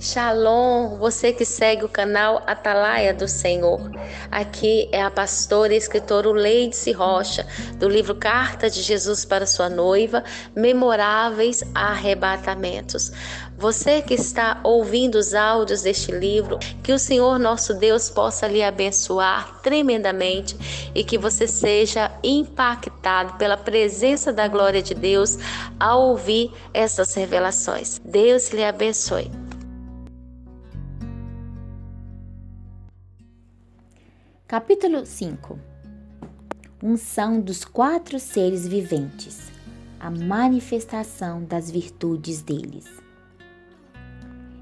Shalom, você que segue o canal Atalaia do Senhor. Aqui é a pastora e escritora Leidice Rocha, do livro Carta de Jesus para sua noiva, Memoráveis Arrebatamentos. Você que está ouvindo os áudios deste livro, que o Senhor nosso Deus possa lhe abençoar tremendamente e que você seja impactado pela presença da glória de Deus ao ouvir essas revelações. Deus lhe abençoe. Capítulo 5. Unção dos 4 seres viventes, a manifestação das virtudes deles.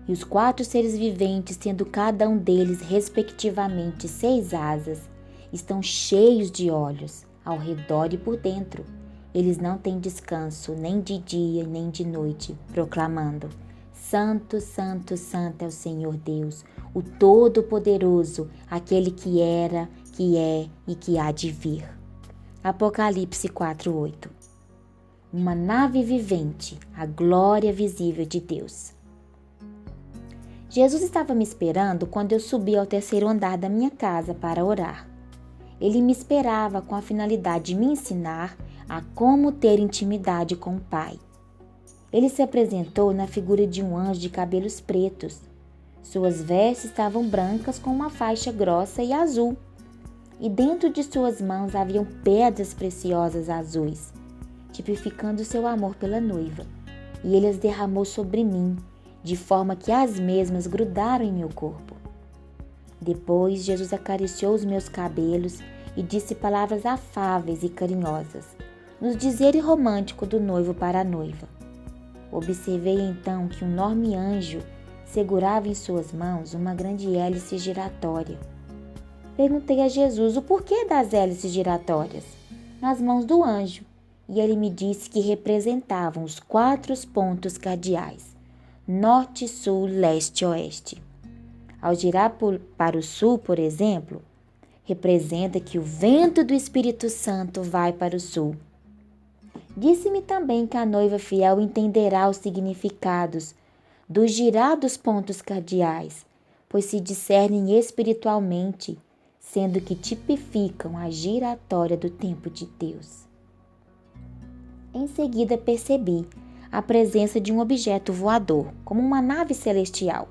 E os 4 seres viventes, tendo cada um deles respectivamente 6 asas, estão cheios de olhos, ao redor e por dentro. Eles não têm descanso, nem de dia, nem de noite, proclamando: Santo, Santo, Santo é o Senhor Deus, o Todo-Poderoso, aquele que era, que é e que há de vir. Apocalipse 4:8. Uma nave vivente, a glória visível de Deus. Jesus estava me esperando quando eu subi ao 3º andar da minha casa para orar. Ele me esperava com a finalidade de me ensinar a como ter intimidade com o Pai. Ele se apresentou na figura de um anjo de cabelos pretos. Suas vestes estavam brancas com uma faixa grossa e azul, e dentro de suas mãos haviam pedras preciosas azuis, tipificando seu amor pela noiva, e ele as derramou sobre mim, de forma que as mesmas grudaram em meu corpo. Depois, Jesus acariciou os meus cabelos e disse palavras afáveis e carinhosas, nos dizer romântico do noivo para a noiva. Observei então que um enorme anjo segurava em suas mãos uma grande hélice giratória. Perguntei a Jesus o porquê das hélices giratórias nas mãos do anjo, e ele me disse que representavam os 4 pontos cardeais: norte, sul, leste e oeste. Ao girar para o sul, por exemplo, representa que o vento do Espírito Santo vai para o sul. Disse-me também que a noiva fiel entenderá os significados do girar dos pontos cardeais, pois se discernem espiritualmente, sendo que tipificam a giratória do tempo de Deus. Em seguida percebi a presença de um objeto voador, como uma nave celestial,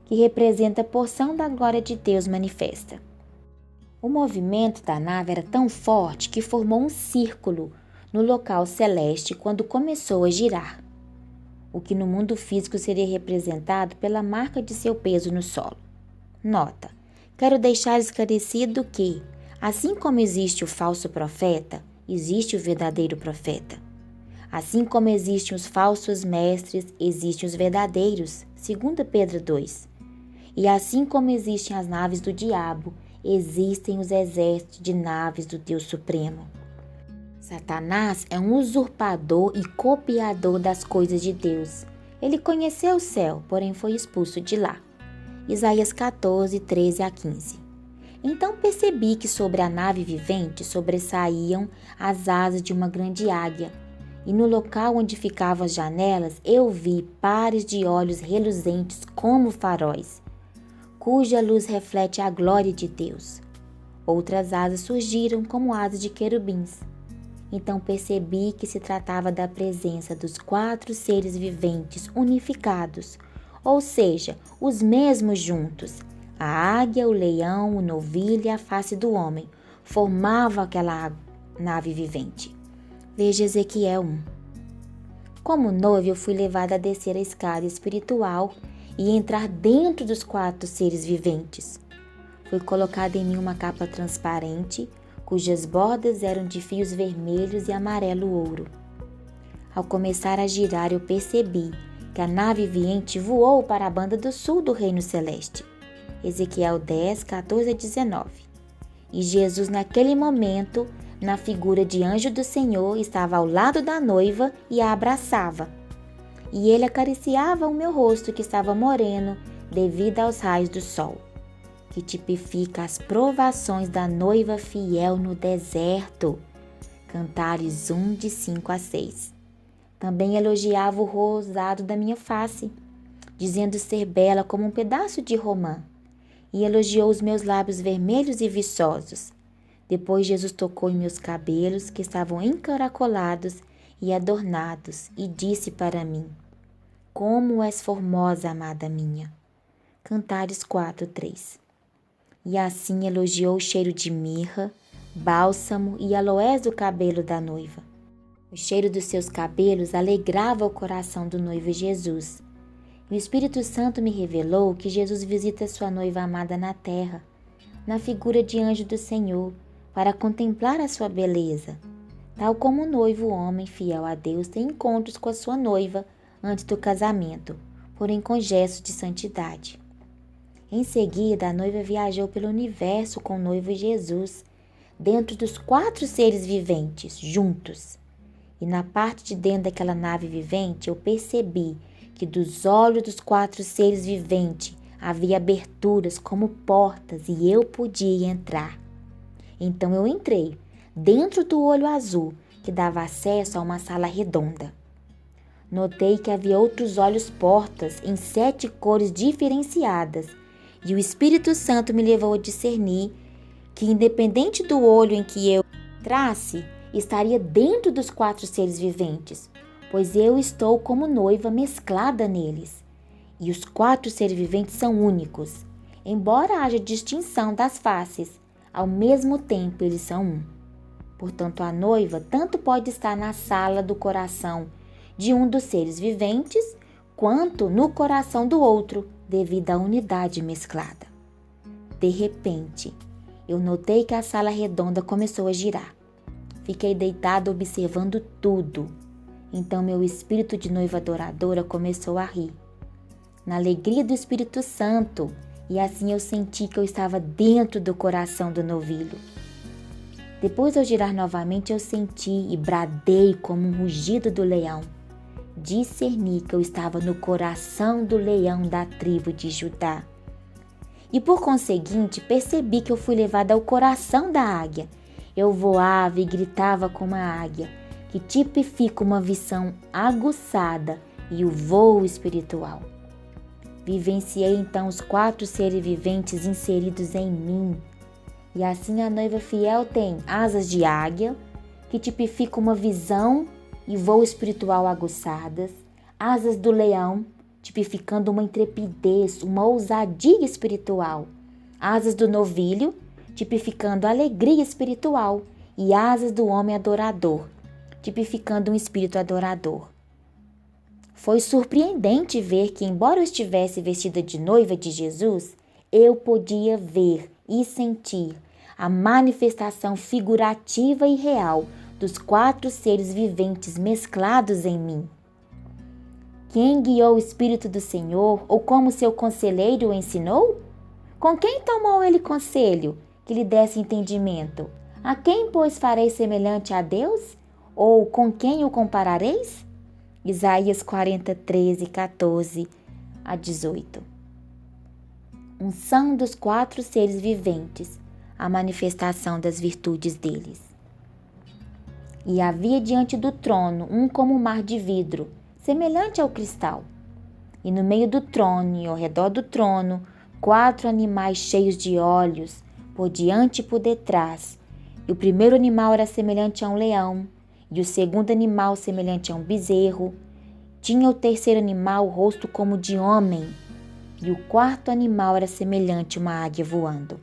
que representa a porção da glória de Deus manifesta. O movimento da nave era tão forte que formou um círculo no local celeste quando começou a girar, o que no mundo físico seria representado pela marca de seu peso no solo. Nota: quero deixar esclarecido que, assim como existe o falso profeta, existe o verdadeiro profeta. Assim como existem os falsos mestres, existem os verdadeiros, 2 Pedro 2. E assim como existem as naves do diabo, existem os exércitos de naves do Deus Supremo. Satanás é um usurpador e copiador das coisas de Deus. Ele conheceu o céu, porém foi expulso de lá. Isaías 14, 13 a 15. Então percebi que sobre a nave vivente sobressaíam as asas de uma grande águia, e no local onde ficavam as janelas eu vi pares de olhos reluzentes como faróis, cuja luz reflete a glória de Deus. Outras asas surgiram como asas de querubins. Então percebi que se tratava da presença dos 4 seres viventes unificados, ou seja, os mesmos juntos. A águia, o leão, o novilho e a face do homem formavam aquela nave vivente. Veja Ezequiel 1. Como noiva, eu fui levada a descer a escada espiritual e entrar dentro dos 4 seres viventes. Foi colocada em mim uma capa transparente, cujas bordas eram de fios vermelhos e amarelo ouro. Ao começar a girar, eu percebi que a nave vivente voou para a banda do sul do reino celeste. Ezequiel 10, 14 a 19. E Jesus, naquele momento, na figura de anjo do Senhor, estava ao lado da noiva e a abraçava. E ele acariciava o meu rosto, que estava moreno devido aos raios do sol, que tipifica as provações da noiva fiel no deserto. Cantares 1, de 5 a 6. Também elogiava o rosado da minha face. dizendo ser bela como um pedaço de romã, e elogiou os meus lábios vermelhos e viçosos. Depois Jesus tocou em meus cabelos, que estavam encaracolados e adornados, e disse para mim: Como és formosa, amada minha. Cantares 4:3. E assim elogiou o cheiro de mirra, bálsamo e aloés do cabelo da noiva. O cheiro dos seus cabelos alegrava o coração do noivo Jesus. E o Espírito Santo me revelou que Jesus visita sua noiva amada na terra, na figura de anjo do Senhor, para contemplar a sua beleza. Tal como o noivo homem fiel a Deus tem encontros com a sua noiva antes do casamento, porém com gestos de santidade. Em seguida, a noiva viajou pelo universo com o noivo Jesus, dentro dos 4 seres viventes, juntos. E na parte de dentro daquela nave vivente, eu percebi que dos olhos dos 4 seres viventes havia aberturas como portas e eu podia entrar. Então eu entrei dentro do olho azul que dava acesso a uma sala redonda. Notei que havia outros olhos portas em 7 cores diferenciadas e o Espírito Santo me levou a discernir que independente do olho em que eu entrasse, estaria dentro dos 4 seres viventes, pois eu estou como noiva mesclada neles. E os 4 seres viventes são únicos. Embora haja distinção das faces, ao mesmo tempo eles são um. Portanto, a noiva tanto pode estar na sala do coração de um dos seres viventes, quanto no coração do outro, devido à unidade mesclada. De repente, eu notei que a sala redonda começou a girar. Fiquei deitada observando tudo. Então meu espírito de noiva adoradora começou a rir, na alegria do Espírito Santo, e assim eu senti que eu estava dentro do coração do novilho. Depois, ao girar novamente, eu senti e bradei como um rugido do leão. Discerni que eu estava no coração do leão da tribo de Judá. E por conseguinte, percebi que eu fui levada ao coração da águia. Eu voava e gritava como a águia, que tipifica uma visão aguçada e o voo espiritual. Vivenciei então os 4 seres viventes inseridos em mim. E assim a noiva fiel tem asas de águia, que tipifica uma visão e voo espiritual aguçadas, asas do leão, tipificando uma intrepidez, uma ousadia espiritual, asas do novilho, tipificando alegria espiritual, e asas do homem adorador, tipificando um espírito adorador. Foi surpreendente ver que, embora eu estivesse vestida de noiva de Jesus, eu podia ver e sentir a manifestação figurativa e real dos 4 seres viventes mesclados em mim. Quem guiou o Espírito do Senhor, ou como seu conselheiro o ensinou? Com quem tomou ele conselho, que lhe desse entendimento? A quem, pois, farei semelhante a Deus? Ou com quem o comparareis? Isaías 40:13, 14 a 18. Unção dos 4 seres viventes, a manifestação das virtudes deles. E havia diante do trono um como um mar de vidro, semelhante ao cristal. E no meio do trono e ao redor do trono, 4 animais cheios de olhos, por diante e por detrás. E o primeiro animal era semelhante a um leão, e o segundo animal semelhante a um bezerro. Tinha o terceiro animal o rosto como de homem, e o 4º animal era semelhante a uma águia voando.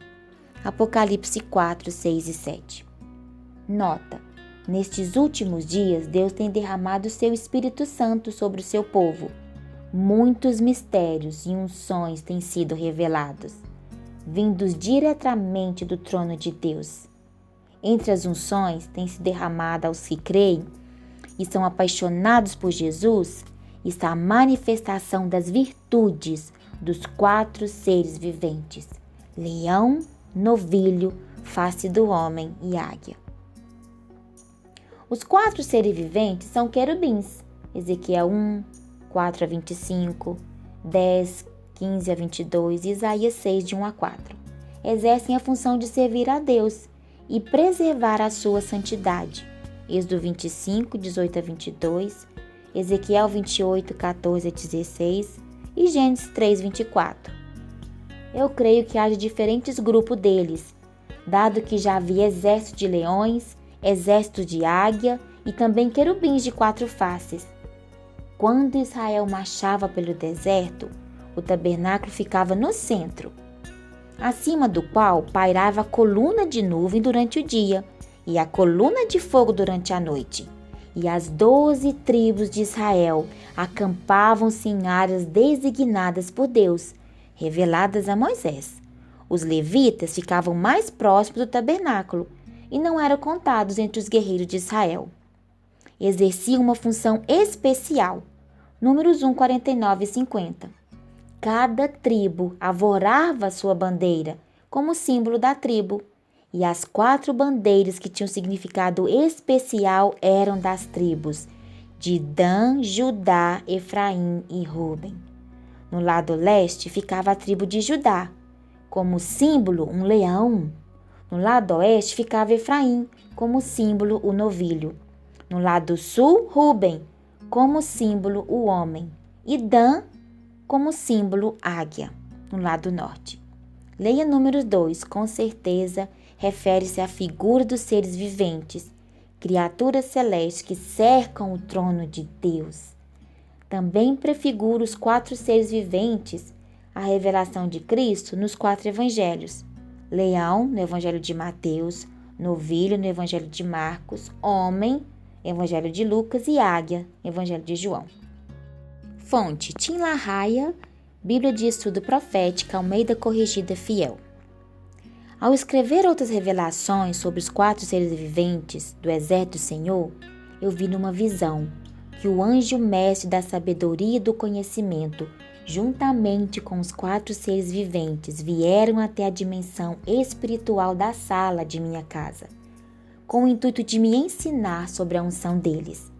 Apocalipse 4, 6 e 7. Nota: nestes últimos dias, Deus tem derramado o seu Espírito Santo sobre o seu povo. Muitos mistérios e unções têm sido revelados, vindos diretamente do trono de Deus. Entre as unções tem se derramado aos que creem e são apaixonados por Jesus, está a manifestação das virtudes dos 4 seres viventes: leão, novilho, face do homem e águia. Os 4 seres viventes são querubins. Ezequiel 1, 4 a 25, 10, 15 a 22 e Isaías 6, de 1 a 4. Exercem a função de servir a Deus e preservar a sua santidade. Êxodo 25, 18 a 22, Ezequiel 28, 14 a 16 e Gênesis 3:24. Eu creio que haja diferentes grupos deles, dado que já havia exército de leões, exército de águia e também querubins de 4 faces. Quando Israel marchava pelo deserto, o tabernáculo ficava no centro, acima do qual pairava a coluna de nuvem durante o dia e a coluna de fogo durante a noite. E as 12 tribos de Israel acampavam-se em áreas designadas por Deus, reveladas a Moisés. Os levitas ficavam mais próximos do tabernáculo e não eram contados entre os guerreiros de Israel. Exerciam uma função especial. Números 1, 49 e 50. Cada tribo arvorava sua bandeira como símbolo da tribo, e as 4 bandeiras que tinham significado especial eram das tribos de Dan, Judá, Efraim e Ruben. No lado leste ficava a tribo de Judá, como símbolo um leão. No lado oeste ficava Efraim, como símbolo o novilho. No lado sul, Ruben, como símbolo o homem. E Dan, como símbolo águia, no lado norte. Leia Números 2, com certeza refere-se à figura dos seres viventes, criaturas celestes que cercam o trono de Deus. Também prefigura os 4 seres viventes, a revelação de Cristo nos 4 evangelhos: leão, no evangelho de Mateus, novilho, no evangelho de Marcos, homem, evangelho de Lucas e águia, evangelho de João. Fonte: Tim LaHaye, Bíblia de Estudo Profética, Almeida Corrigida Fiel. Ao escrever outras revelações sobre os 4 seres viventes do exército do Senhor, eu vi numa visão que o anjo mestre da sabedoria e do conhecimento, juntamente com os 4 seres viventes, vieram até a dimensão espiritual da sala de minha casa, com o intuito de me ensinar sobre a unção deles.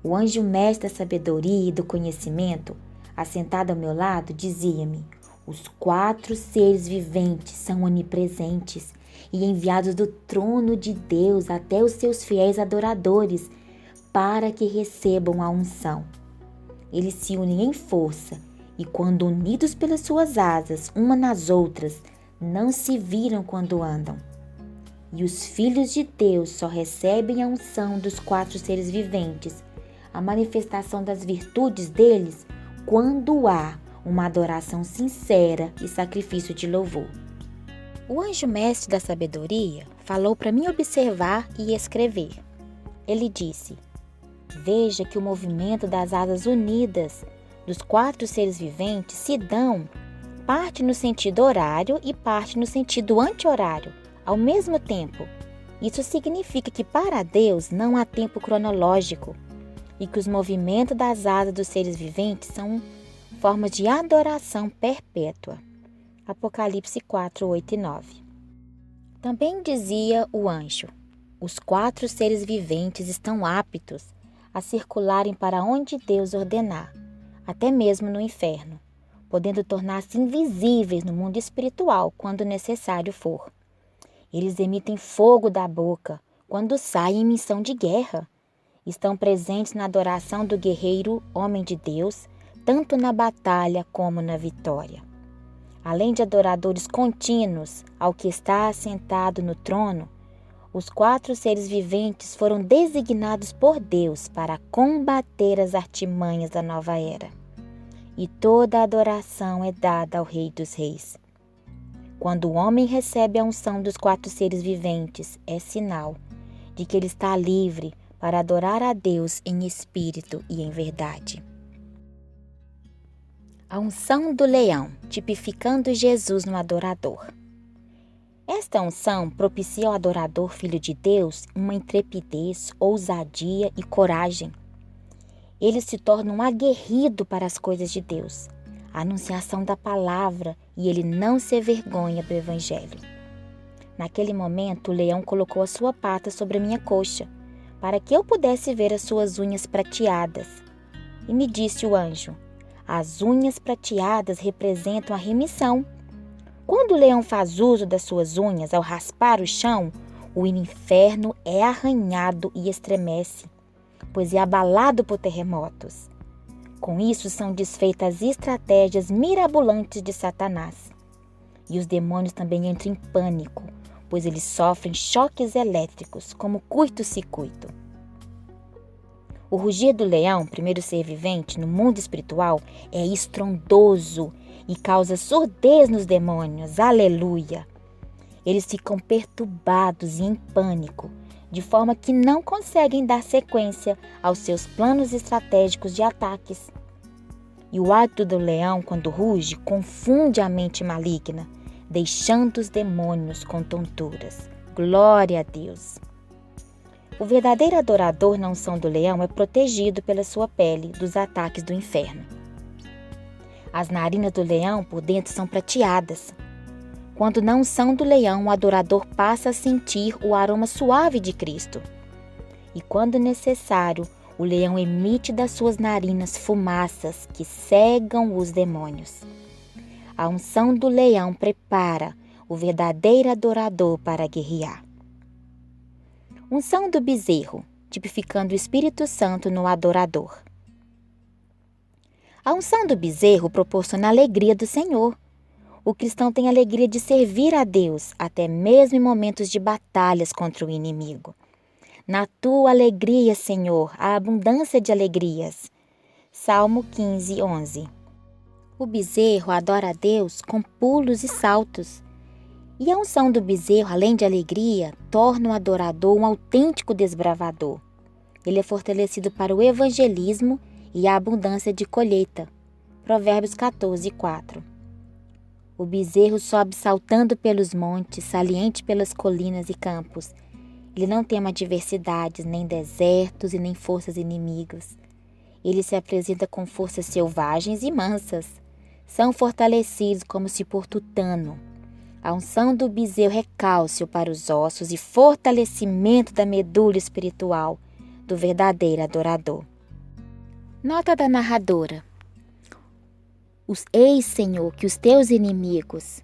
O anjo mestre da sabedoria e do conhecimento, assentado ao meu lado, dizia-me: os 4 seres viventes são onipresentes e enviados do trono de Deus até os seus fiéis adoradores para que recebam a unção. Eles se unem em força e, quando unidos pelas suas asas, uma nas outras, não se viram quando andam. E os filhos de Deus só recebem a unção dos 4 seres viventes, a manifestação das virtudes deles, quando há uma adoração sincera e sacrifício de louvor. O anjo mestre da sabedoria falou para mim observar e escrever. Ele disse: veja que o movimento das asas unidas dos 4 seres viventes se dão parte no sentido horário e parte no sentido anti-horário, ao mesmo tempo. Isso significa que para Deus não há tempo cronológico e que os movimentos das asas dos seres viventes são formas de adoração perpétua. Apocalipse 4, 8 e 9. Também dizia o anjo: os 4 seres viventes estão aptos a circularem para onde Deus ordenar, até mesmo no inferno, podendo tornar-se invisíveis no mundo espiritual quando necessário for. Eles emitem fogo da boca quando saem em missão de guerra. Estão presentes na adoração do guerreiro homem de Deus, tanto na batalha como na vitória. Além de adoradores contínuos ao que está assentado no trono, os 4 seres viventes foram designados por Deus para combater as artimanhas da nova era. E toda a adoração é dada ao Rei dos Reis. Quando o homem recebe a unção dos 4 seres viventes, é sinal de que ele está livre para adorar a Deus em espírito e em verdade. A unção do leão, tipificando Jesus no adorador. Esta unção propicia ao adorador filho de Deus uma intrepidez, ousadia e coragem. Ele se torna um aguerrido para as coisas de Deus, a anunciação da palavra, e ele não se envergonha do evangelho. Naquele momento, o leão colocou a sua pata sobre a minha coxa, para que eu pudesse ver as suas unhas prateadas. E me disse o anjo: as unhas prateadas representam a remissão. Quando o leão faz uso das suas unhas ao raspar o chão, o inferno é arranhado e estremece, pois é abalado por terremotos. Com isso são desfeitas as estratégias mirabolantes de Satanás. E os demônios também entram em pânico, pois eles sofrem choques elétricos, como curto-circuito. O rugir do leão, primeiro ser vivente, no mundo espiritual, é estrondoso e causa surdez nos demônios. Aleluia! Eles ficam perturbados e em pânico, de forma que não conseguem dar sequência aos seus planos estratégicos de ataques. E o hálito do leão, quando ruge, confunde a mente maligna, deixando os demônios com tonturas. Glória a Deus! O verdadeiro adorador na unção do leão é protegido pela sua pele dos ataques do inferno. As narinas do leão por dentro são prateadas. Quando na unção do leão, o adorador passa a sentir o aroma suave de Cristo. E quando necessário, o leão emite das suas narinas fumaças que cegam os demônios. A unção do leão prepara o verdadeiro adorador para guerrear. Unção do bezerro, tipificando o Espírito Santo no adorador. A unção do bezerro proporciona a alegria do Senhor. O cristão tem a alegria de servir a Deus, até mesmo em momentos de batalhas contra o inimigo. Na tua alegria, Senhor, há abundância de alegrias. Salmo 15, 11. O bezerro adora a Deus com pulos e saltos. E a unção do bezerro, além de alegria, torna o adorador um autêntico desbravador. Ele é fortalecido para o evangelismo e a abundância de colheita. Provérbios 14, 4. O bezerro sobe saltando pelos montes, saliente pelas colinas e campos. Ele não teme adversidades, nem desertos e nem forças inimigas. Ele se apresenta com forças selvagens e mansas. São fortalecidos como se por tutano. A unção do bezerro é cálcio para os ossos e fortalecimento da medula espiritual do verdadeiro adorador. Nota da narradora. Eis, Senhor, que os teus inimigos,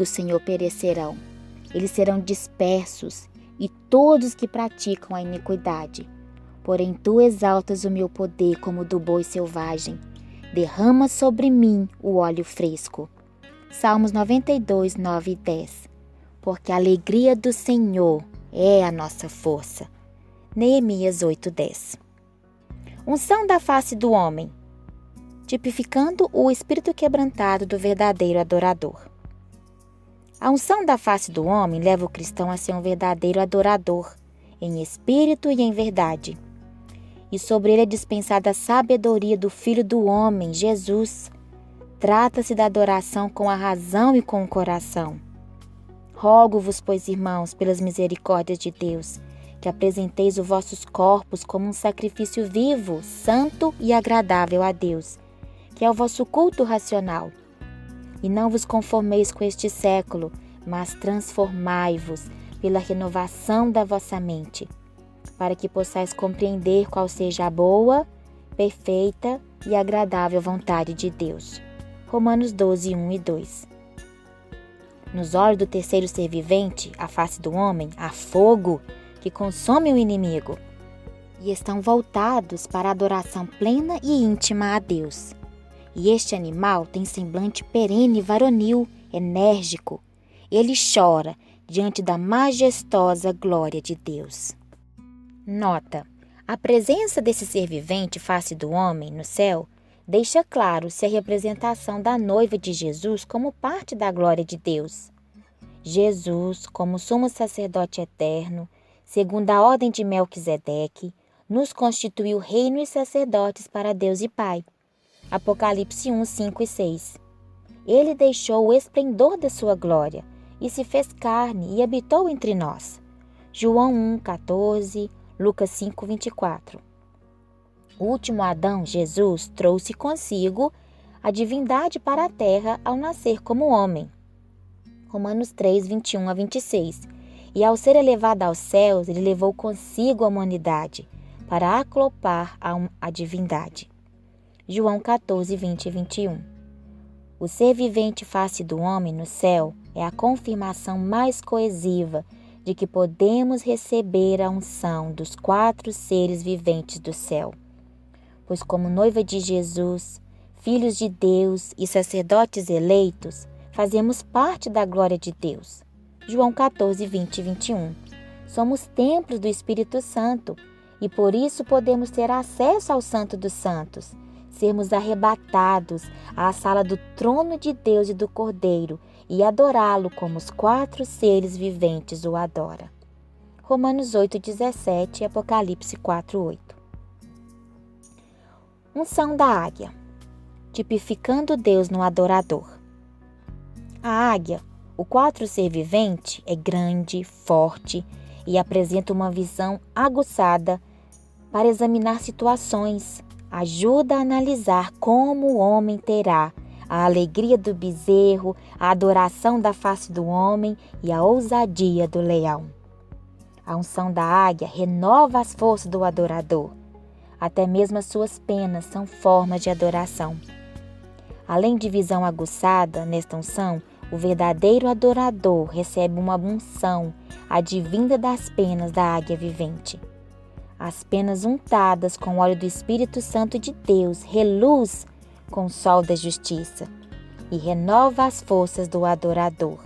Senhor, perecerão. Eles serão dispersos e todos que praticam a iniquidade. Porém, tu exaltas o meu poder como o do boi selvagem. Derrama sobre mim o óleo fresco. Salmos 92, 9 e 10. Porque a alegria do Senhor é a nossa força. Neemias 8, 10. Unção da face do homem, tipificando o espírito quebrantado do verdadeiro adorador. A unção da face do homem leva o cristão a ser um verdadeiro adorador, em espírito e em verdade. E sobre ele é dispensada a sabedoria do Filho do homem, Jesus. Trata-se da adoração com a razão e com o coração. Rogo-vos, pois, irmãos, pelas misericórdias de Deus, que apresenteis os vossos corpos como um sacrifício vivo, santo e agradável a Deus, que é o vosso culto racional. E não vos conformeis com este século, mas transformai-vos pela renovação da vossa mente, para que possais compreender qual seja a boa, perfeita e agradável vontade de Deus. Romanos 12, 1 e 2. Nos olhos do terceiro ser vivente, a face do homem, há fogo que consome o inimigo, e estão voltados para a adoração plena e íntima a Deus. E este animal tem semblante perene e varonil, enérgico. Ele chora diante da majestosa glória de Deus. Nota: a presença desse ser vivente, face do homem, no céu, deixa claro se a representação da noiva de Jesus como parte da glória de Deus. Jesus, como sumo sacerdote eterno, segundo a ordem de Melquisedeque, nos constituiu reino e sacerdotes para Deus e Pai. Apocalipse 1, 5 e 6. Ele deixou o esplendor da sua glória e se fez carne e habitou entre nós. João 1, 14, Lucas 5, 24. O último Adão, Jesus, trouxe consigo a divindade para a terra ao nascer como homem. Romanos 3, 21 a 26. E ao ser elevado aos céus, ele levou consigo a humanidade para aclopar a divindade. João 14, 20 e 21. O ser vivente face do homem no céu é a confirmação mais coesiva de que podemos receber a unção dos 4 seres viventes do céu. pois como noiva de Jesus, filhos de Deus e sacerdotes eleitos, fazemos parte da glória de Deus. João 14, 20 e 21. Somos templos do Espírito Santo e por isso podemos ter acesso ao Santo dos Santos, sermos arrebatados à sala do trono de Deus e do Cordeiro e adorá-lo como os 4 seres viventes o adoram. Romanos 8:17 e Apocalipse 4:8. Unção da águia, tipificando Deus no adorador. A águia, o 4 ser vivente, é grande, forte e apresenta uma visão aguçada para examinar situações. Ajuda a analisar como o homem terá a alegria do bezerro, a adoração da face do homem e a ousadia do leão. A unção da águia renova as forças do adorador. Até mesmo as suas penas são formas de adoração. Além de visão aguçada nesta unção, o verdadeiro adorador recebe uma unção advinda das penas da águia vivente. As penas untadas com o óleo do Espírito Santo de Deus reluz com o sol da justiça e renova as forças do adorador.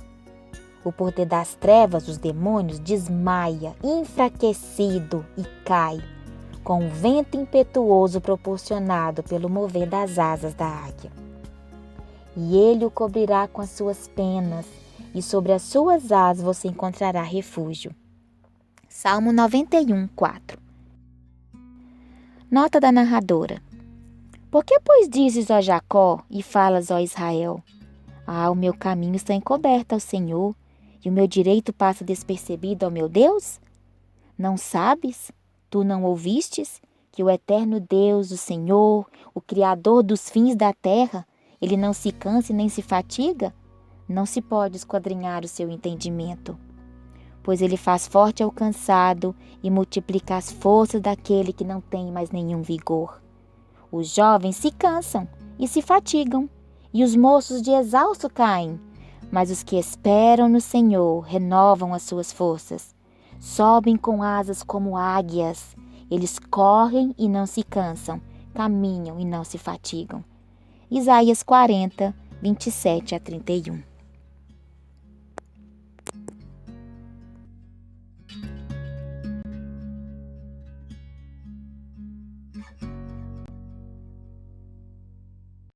O poder das trevas, os demônios, desmaia, enfraquecido e cai, com o vento impetuoso proporcionado pelo mover das asas da águia. E ele o cobrirá com as suas penas, e sobre as suas asas você encontrará refúgio. Salmo 91, 4. Nota da narradora. Por que, pois, dizes, ó Jacó, e falas, ó Israel? O meu caminho está encoberto ao Senhor, e o meu direito passa despercebido ao meu Deus? Não sabes? Tu não ouvistes? Que o eterno Deus, o Senhor, o Criador dos fins da terra, ele não se cansa e nem se fatiga? Não se pode esquadrinhar o seu entendimento. Pois ele faz forte ao cansado e multiplica as forças daquele que não tem mais nenhum vigor. Os jovens se cansam e se fatigam, e os moços de exausto caem, mas os que esperam no Senhor renovam as suas forças. Sobem com asas como águias, eles correm e não se cansam, caminham e não se fatigam. Isaías 40, 27 a 31.